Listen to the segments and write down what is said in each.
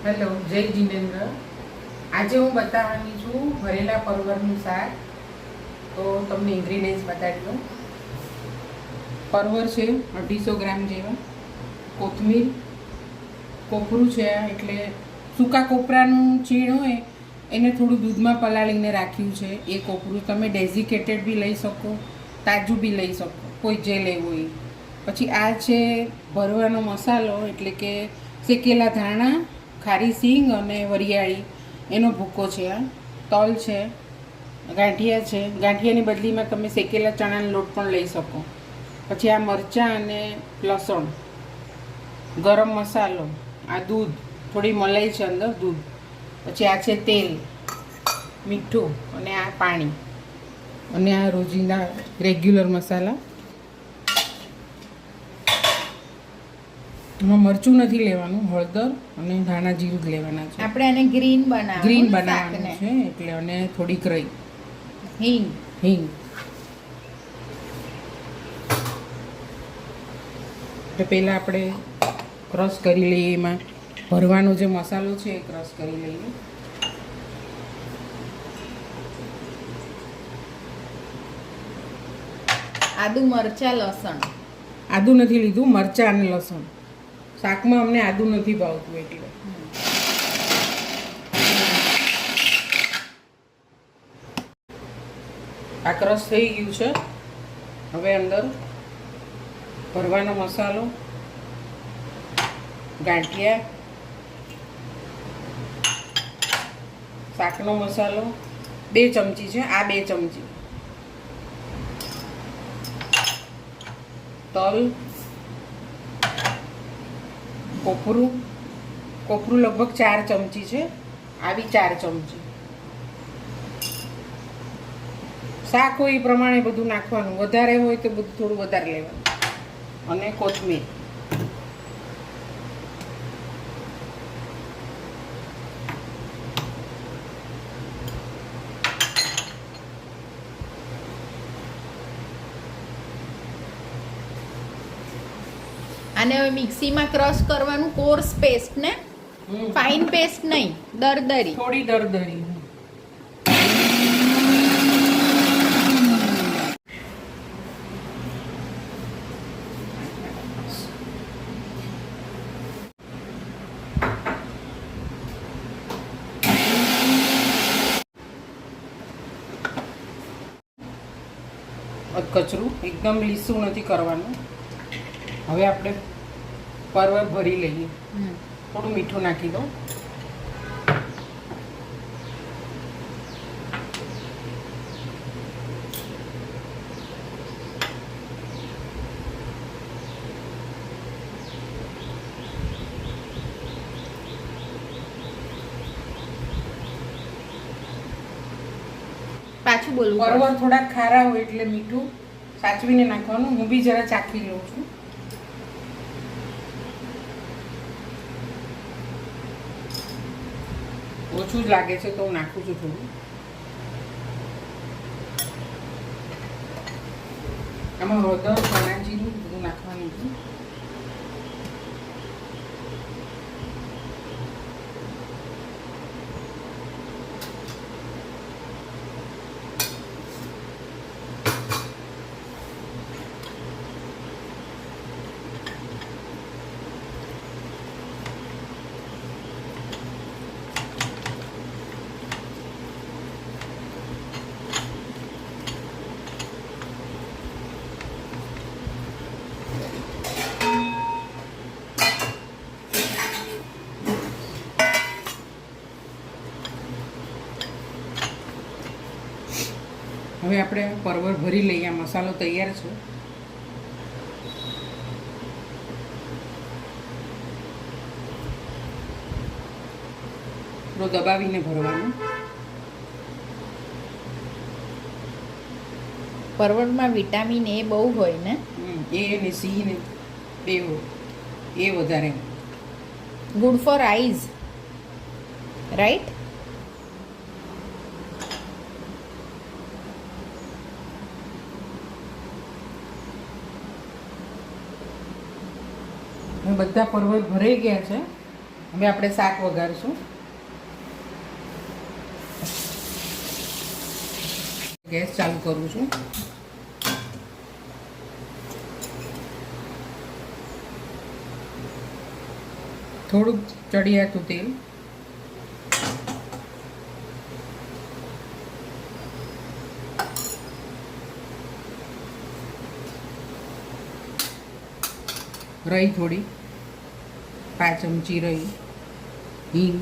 Hello, જય જીનેન્દ્ર. આજે હું બતાવવાની છું ભરેલા પરવરનું શાક. તો તમને ઇન્ગ્રીડિયન્ટ્સ બતાવી દઉં. પરવર છે 250 ગ્રામ જેવા, કોથમીર, કોપરું છે એટલે સૂકા કોપરાનું છીણ હોય એને થોડું દૂધમાં પલાળીને રાખ્યું છે. એ કોપરું તમે ડેઝિકેટેડ બી લઈ શકો, તાજું બી લઈ શકો, કોઈ જે લેવું હોય. પછી આ છે ભરવાનો મસાલો, એટલે કે શેકેલા ધાણા, ખારી સિંગ અને વરિયાળી, એનો ભૂકો છે. આ તલ છે, ગાંઠિયા છે. ગાંઠિયાની બદલીમાં તમે શેકેલા ચણાનો લોટ પણ લઈ શકો. પછી આ મરચાં અને લસણ, ગરમ મસાલો, આ દૂધ, થોડી મલાઈ છે અંદર, દૂધ. પછી આ છે તેલ, મીઠું અને આ પાણી, અને આ રોજીના રેગ્યુલર મસાલા. એમાં મરચું નથી લેવાનું, હળદર અને ધાણા જીરું જ લેવાના છે. આપણે એને ગ્રીન બનાવવાનું છે એટલે, અને થોડીક રહી હિંગ. તો પહેલાં આપણે ક્રશ કરી લઈએ. એમાં ભરવાનો જે મસાલો છે એ ક્રશ કરી લઈએ. આદુ, મરચા, લસણ. આદુ નથી લીધું, મરચાં અને લસણ. શાકમાં અમને આદુ નથી ભાવતું એટલે. આ ક્રશ થઈ ગયું છે. હવે અંદર ભરવાનો મસાલો, ગાંઠિયા, શાકનો મસાલો 2 ચમચી છે, આ 2 ચમચી, તલ, કોપરું લગભગ 4 ચમચી છે, આવી 4 ચમચી. શાક હોય એ પ્રમાણે બધું નાખવાનું, વધારે હોય તો બધું થોડું વધારે લેવાનું. અને કોથમીર. આને હવે મિક્સીમાં ક્રશ કરવાનું, કોર્સ પેસ્ટ ને, ફાઇન પેસ્ટ નહીં, દરદરી, થોડી દરદરી. કચરું એકદમ લીસું નથી કરવાનું. હવે આપણે પરવર ભરી લઈએ. થોડું મીઠું નાખી દો. પાછું બોલવું. પરવર થોડાક ખારા હોય એટલે મીઠું સાચવીને નાખવાનું. હું બી જરા ચાખી લઉં છું. ઓછું જ લાગે છે તો હું નાખું છું થોડું. આમાં હળદર, ધાણા જીરું બધું નાખવાનું છે. હવે આપણે પરવર ભરી લઈએ. આ મસાલો તૈયાર છે. થોડો દબાવીને ભરવાનું. પરવળમાં વિટામિન એ બહુ હોય ને, એ ને સી ને બે એ વધારે. Good for eyes, right? બધા પરવર ભરાઈ ગયા છે. હવે આપણે શાક વઘારશું. ગેસ ચાલુ કરું છું. થોડુંક ચડિયાતું તેલ, રઈ થોડી 5 ચમચી રઈ, હિંગ,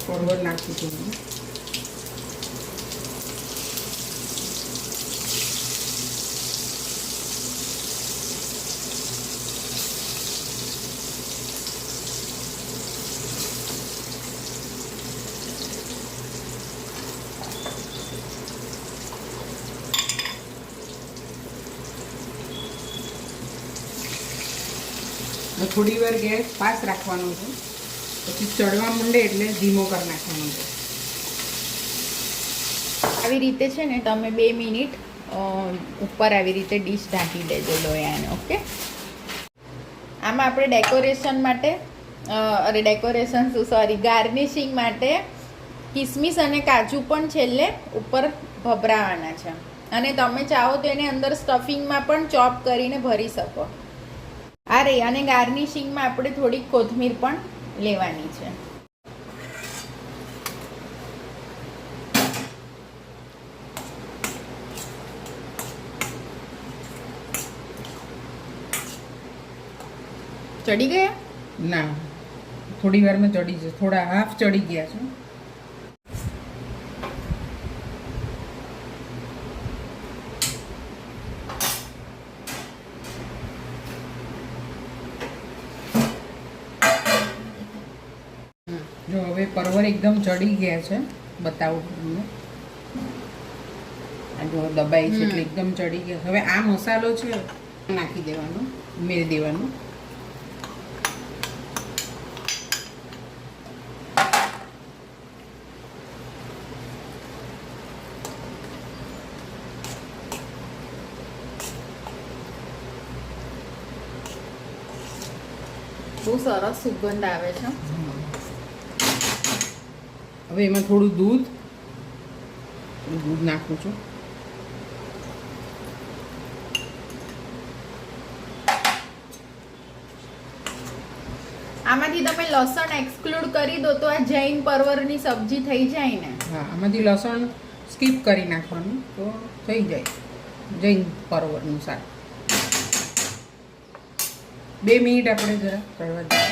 પરવર નાખું છું. થોડી વાર ગેસ ફાસ્ટ રાખવાનો છે, પછી ચડવા માંડે એટલે ધીમો કરી નાખવાનો છે. આવી રીતે છે ને તમે 2 મિનિટ ઉપર આવી રીતે ડીશ ઢાંકી દેજો લોયાને. ઓકે, આમાં આપણે ડેકોરેશન માટે ગાર્નિશિંગ માટે કિસમિસ અને કાજુ પણ છેલ્લે ઉપર ભભરાવાના છે. અને તમે ચાહો તો એને અંદર સ્ટફિંગમાં પણ ચોપ કરીને ભરી શકો. અને ગાર્નિશિંગમાં આપણે થોડીક કોથમીર પણ લેવાની છે. ચડી ગયા? ના, થોડી વારમાં ચડી જશે. થોડા હાફ ચડી ગયા છે. જો હવે પરવર એકદમ ચડી ગયા છે, બતાવું તમને. આ જો દબાઈ છે એટલે એકદમ ચડી ગયા. હવે આ મસાલો છે નાખી દેવાનો, ઉમેરી દેવાનો. બહુ સરસ સુગંધ આવે છે. હવે એમાં થોડું દૂધ નાખું છું. આમાંથી તમે લસણ એક્સક્લુડ કરી દો તો આ જૈન પરવરની સબ્જી થઈ જાય ને. હા, આમાંથી લસણ સ્કીપ કરી નાખવાનું તો થઈ જાય જૈન પરવરનું શાક. 2 મિનિટ આપણે જરા ચડવા દઈએ.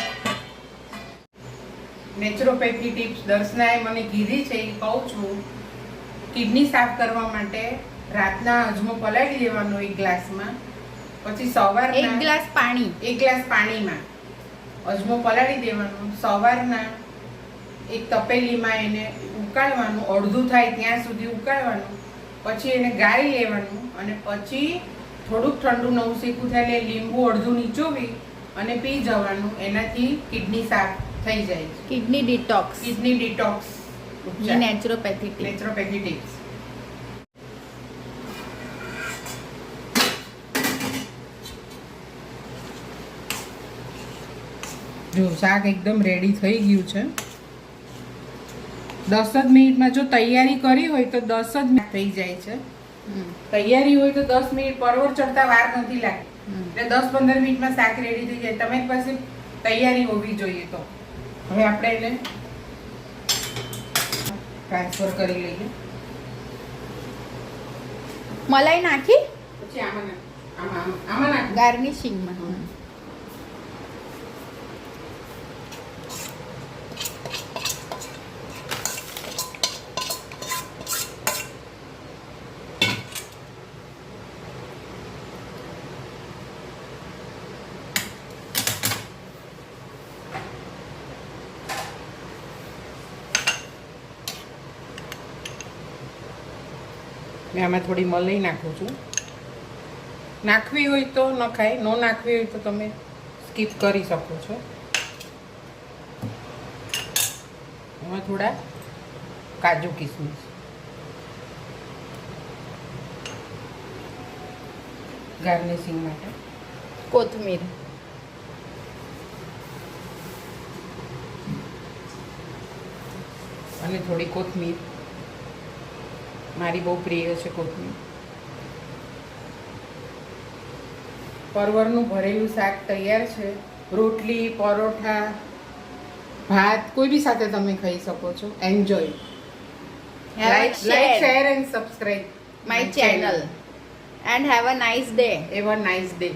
નેચરોપેથી ટિપ્સ દર્શનાએ મને કીધી છે એ કહું છું. કિડની સાફ કરવા માટે રાતના અજમો પલાળી દેવાનો 1 ગ્લાસમાં, પછી સવારના 1 ગ્લાસ પાણી, 1 ગ્લાસ પાણીમાં અજમો પલાળી દેવાનો. સવારના એક તપેલીમાં એને ઉકાળવાનું, અડધું થાય ત્યાં સુધી ઉકાળવાનું. પછી એને ગાળી લેવાનું અને પછી થોડુંક ઠંડુ નવું શેકું થાય એટલે લીંબુ અડધું નીચોવી અને પી જવાનું. એનાથી કિડની સાફ થઈ જાય છે. Kidney detox naturopathy tips. જો શાક એકદમ રેડી થઈ ગયું છે. 10 જ મિનિટમાં જો તૈયારી કરી હોય તો 10 જ મિનિટ થઈ જાય છે. તૈયારી હોય તો 10 મિનિટ, પરવર ચડતા વાર નથી લાગતી. એટલે 10-15 મિનિટમાં શાક રેડી થઈ જાય. તમારી પાસે તૈયારી હોવી જોઈએ. તો હવે આપણે એને ટ્રાન્સફર કરી લઈએ. મલાઈ નાખી પછી આમાં નાખ ગાર્નિશિંગમાં. મેં આમાં થોડી મલાઈ નાખું છું. નાખવી હોય તો નખાય, ન નાખવી હોય તો તમે સ્કીપ કરી શકો છો. એમાં થોડા કાજુ કિસમિસ, ગાર્નિશિંગ માટે કોથમીર, અને થોડી કોથમીર. મારી બહુ પ્રિય છે કોથમીર. પરવરનું ભરેલું શાક તૈયાર છે. રોટલી, પરોઠા, ભાત કોઈ બી સાથે તમે ખાઈ શકો છો. Enjoy. Like share and subscribe my channel and have a nice day. Have a nice day.